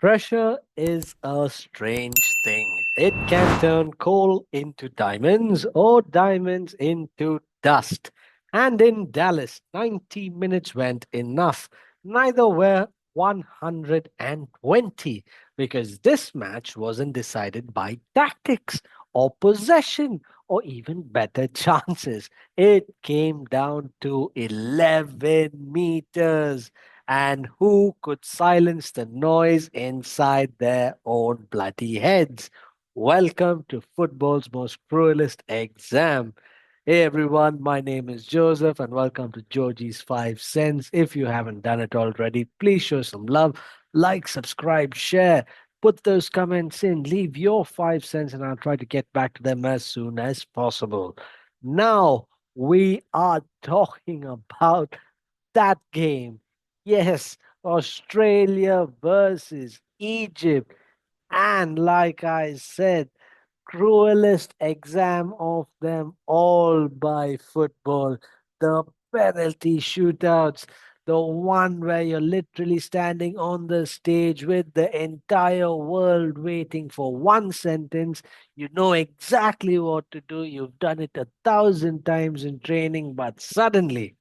Pressure is a strange thing. It can turn coal into diamonds or diamonds into dust. And in Dallas, 90 minutes went enough. Neither were 120 because this match wasn't decided by tactics or possession or even better chances. It came down to 11 meters and who could silence the noise inside their own bloody heads. Welcome to football's most cruelest exam. Hey everyone, my name is Joseph, and welcome to Georgie's 5 Cents. If you haven't done it already, please show some love, like, subscribe, share, put those comments in, leave your 5 cents, and I'll try to get back to them as soon as possible. Now, we are talking about that game. Yes, Australia versus Egypt. And like I said, cruelest exam of them all by football. The penalty shootouts, the one where you're literally standing on the stage with the entire world waiting for one sentence. You know exactly what to do. You've done it 1,000 times in training, but suddenly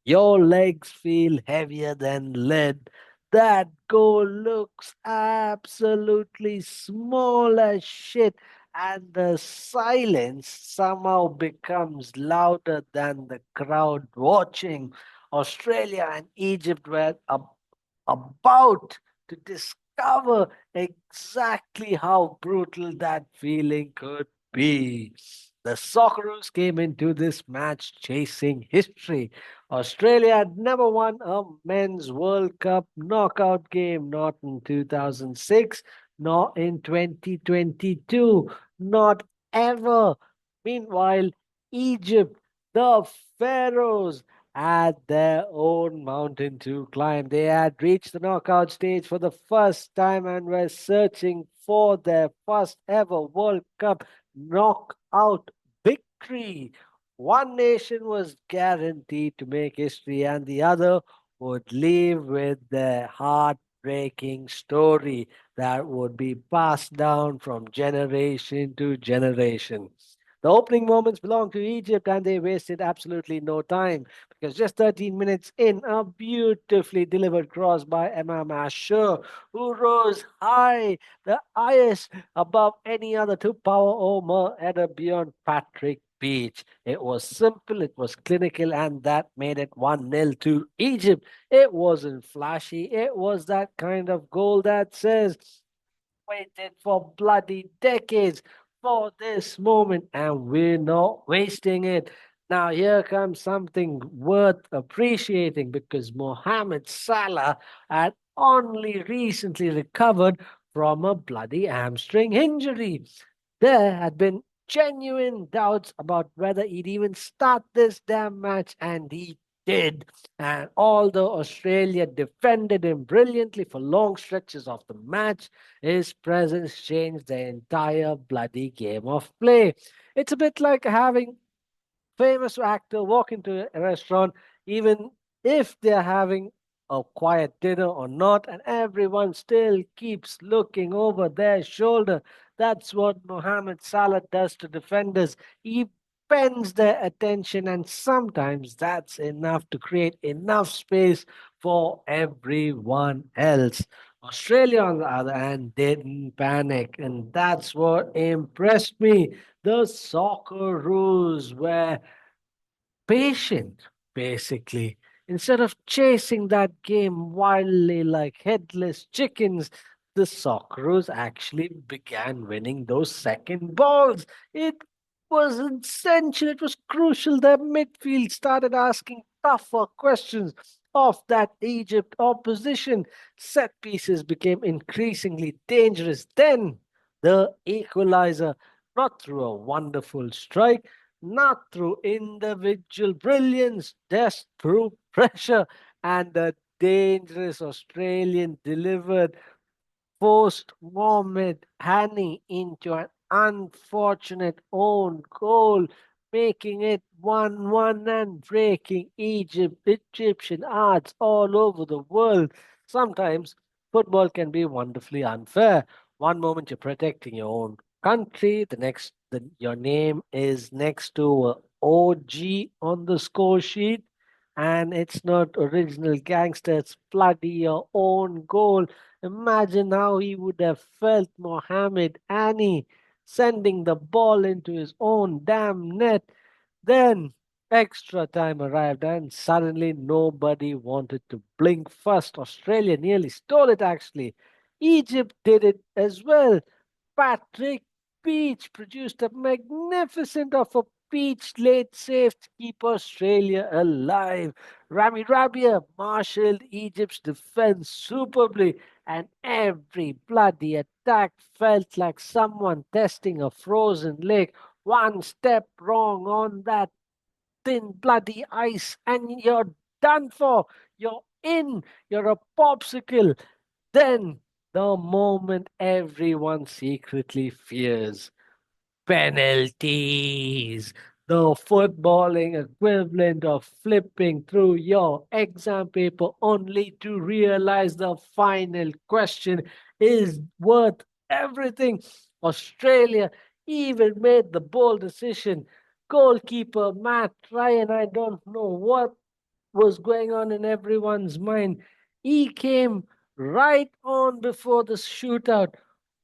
your legs feel heavier than lead. That goal looks absolutely small as shit, and the silence somehow becomes louder than the crowd watching. Australia and Egypt were about to discover exactly how brutal that feeling could be. The Socceroos came into this match chasing history. Australia had never won a men's World Cup knockout game, not in 2006, nor in 2022, not ever. Meanwhile, Egypt, the Pharaohs, had their own mountain to climb. They had reached the knockout stage for the first time and were searching for their first ever World Cup knockout victory. One nation was guaranteed to make history, and the other would leave with their heartbreaking story that would be passed down from generation to generation. The opening moments belonged to Egypt, and they wasted absolutely no time because just 13 minutes in, a beautifully delivered cross by Imam Ashur, who rose high, the highest above any other two power Omer header beyond Patrick Beach. It was simple, it was clinical, and that made it 1-0 to Egypt. It wasn't flashy, it was that kind of goal that says, waited for bloody decades for this moment, and we're not wasting it. Now, here comes something worth appreciating because Mohamed Salah had only recently recovered from a bloody hamstring injury. There had been genuine doubts about whether he'd even start this damn match, and he did. And although Australia defended him brilliantly for long stretches of the match, his presence changed the entire bloody game of play. It's a bit like having famous actor walk into a restaurant, even if they're having a quiet dinner or not, and everyone still keeps looking over their shoulder. That's what Mohamed Salah does to defenders. He bends their attention, and sometimes that's enough to create enough space for everyone else. Australia, on the other hand, didn't panic, and that's what impressed me. The soccer rules were patient, basically. Instead of chasing that game wildly like headless chickens, the Socceroos actually began winning those second balls. It was essential, it was crucial. Their midfield started asking tougher questions of that Egypt opposition. Set pieces became increasingly dangerous. Then the equalizer, not through a wonderful strike, not through individual brilliance, just through pressure, and the dangerous Australian delivered forced Mohamed Hani into an unfortunate own goal, making it 1-1 and breaking Egyptian hearts all over the world. Sometimes Football can be wonderfully unfair. One moment you're protecting your own country, the next, your name is next to a OG on the score sheet, and it's not original gangster, it's bloody your own goal. Imagine how he would have felt, Mohammed Annie, sending the ball into his own damn net. Then extra time arrived, and suddenly nobody wanted to blink first. Australia nearly stole it, actually. Egypt did it as well. Patrick Peach produced a magnificent of a Peach late save to keep Australia alive. Rami Rabia marshaled Egypt's defense superbly, and every bloody attack felt like someone testing a frozen lake. One step wrong on that thin bloody ice, and you're done for. You're in. You're a popsicle. Then, the moment everyone secretly fears, penalties. The footballing equivalent of flipping through your exam paper only to realize the final question is worth everything. Australia even made the bold decision. Goalkeeper Matt Ryan, I don't know what was going on in everyone's mind. He came right on before the shootout,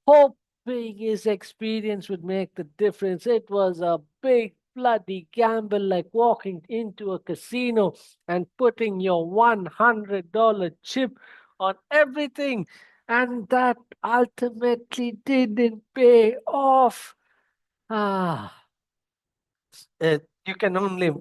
hoping his experience would make the difference. It was a big bloody gamble, like walking into a casino and putting your $100 chip on everything. And that ultimately didn't pay off. Ah, you can only,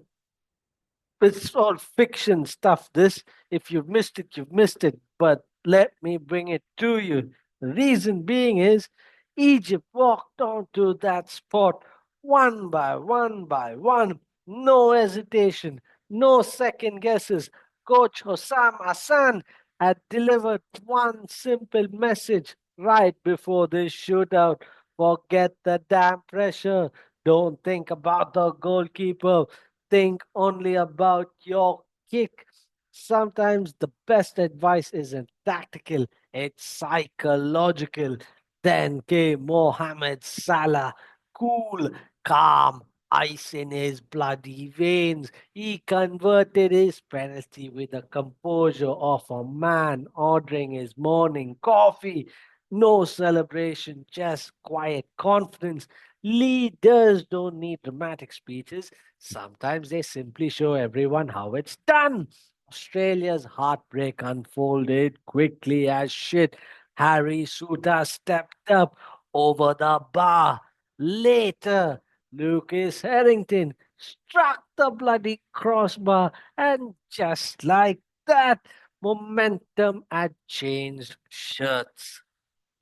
it's all fiction stuff, this. If you've missed it, you've missed it. But let me bring it to you. The reason being is Egypt walked onto that spot one by one by one. No hesitation, no second guesses. Coach Hossam Hassan had delivered one simple message right before this shootout. Forget the damn pressure. Don't think about the goalkeeper, think only about your kick. Sometimes the best advice isn't tactical, it's psychological. Then came Mohamed Salah, cool, calm, ice in his bloody veins. He converted his penalty with the composure of a man ordering his morning coffee. No celebration, just quiet confidence. Leaders don't need dramatic speeches. Sometimes they simply show everyone how it's done. Australia's heartbreak unfolded quickly as shit. Harry Suter stepped up over the bar. Later, Lucas Harrington struck the bloody crossbar, and just like that, momentum had changed shirts.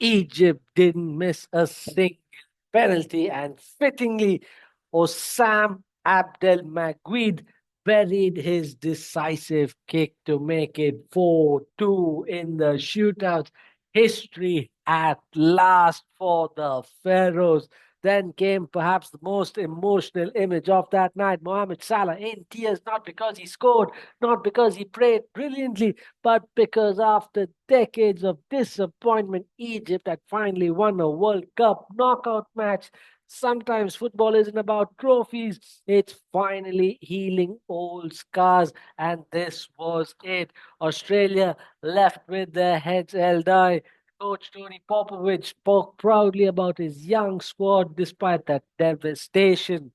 Egypt didn't miss a single penalty, and fittingly, Osam Abdel Maguid buried his decisive kick to make it 4-2 in the shootout. History at last for the Pharaohs. Then came perhaps the most emotional image of that night. Mohamed Salah in tears, not because he scored, not because he played brilliantly, but because after decades of disappointment, Egypt had finally won a World Cup knockout match. Sometimes football isn't about trophies, it's finally healing old scars, and this was it. Australia left with their heads held high. Coach Tony Popovich spoke proudly about his young squad despite that devastation.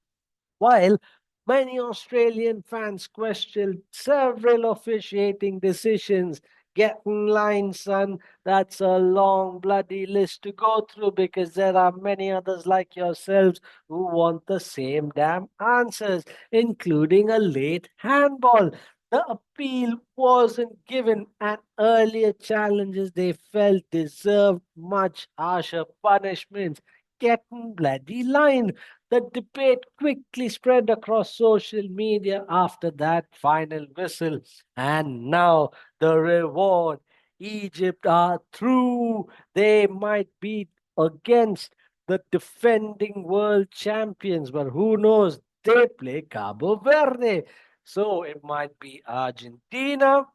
While many Australian fans questioned several officiating decisions, get in line, son. That's a long, bloody list to go through because there are many others like yourselves who want the same damn answers, including a late handball. The appeal wasn't given, and earlier challenges they felt deserved much harsher punishments. Get in bloody line. The debate quickly spread across social media after that final whistle. And now the reward. Egypt are through. They might be against the defending world champions, but who knows? They play Cabo Verde. So it might be Argentina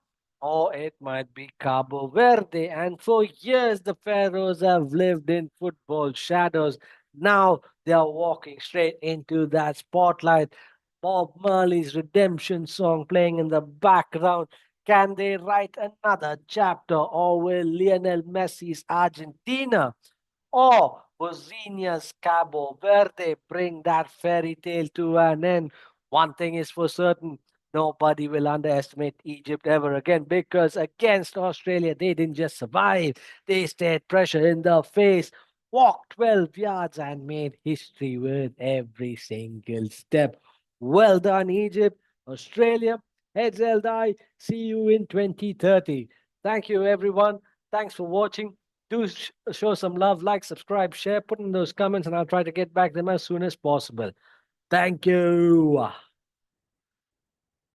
or it might be Cabo Verde. And for years, the Pharaohs have lived in football shadows. Now they are walking straight into that spotlight. Bob Marley's redemption song playing in the background. Can they write another chapter, or will Lionel Messi's Argentina or Bosnia's Cabo Verde bring that fairy tale to an end? One thing is for certain, nobody will underestimate Egypt ever again, because against Australia, they didn't just survive, they stayed pressure in the face, walked 12 yards, and made history with every single step. Well done, Egypt. Australia, heads held high. See you in 2030. Thank you, everyone. Thanks for watching. Do show some love, like, subscribe, share, put in those comments, and I'll try to get back them as soon as possible. Thank you.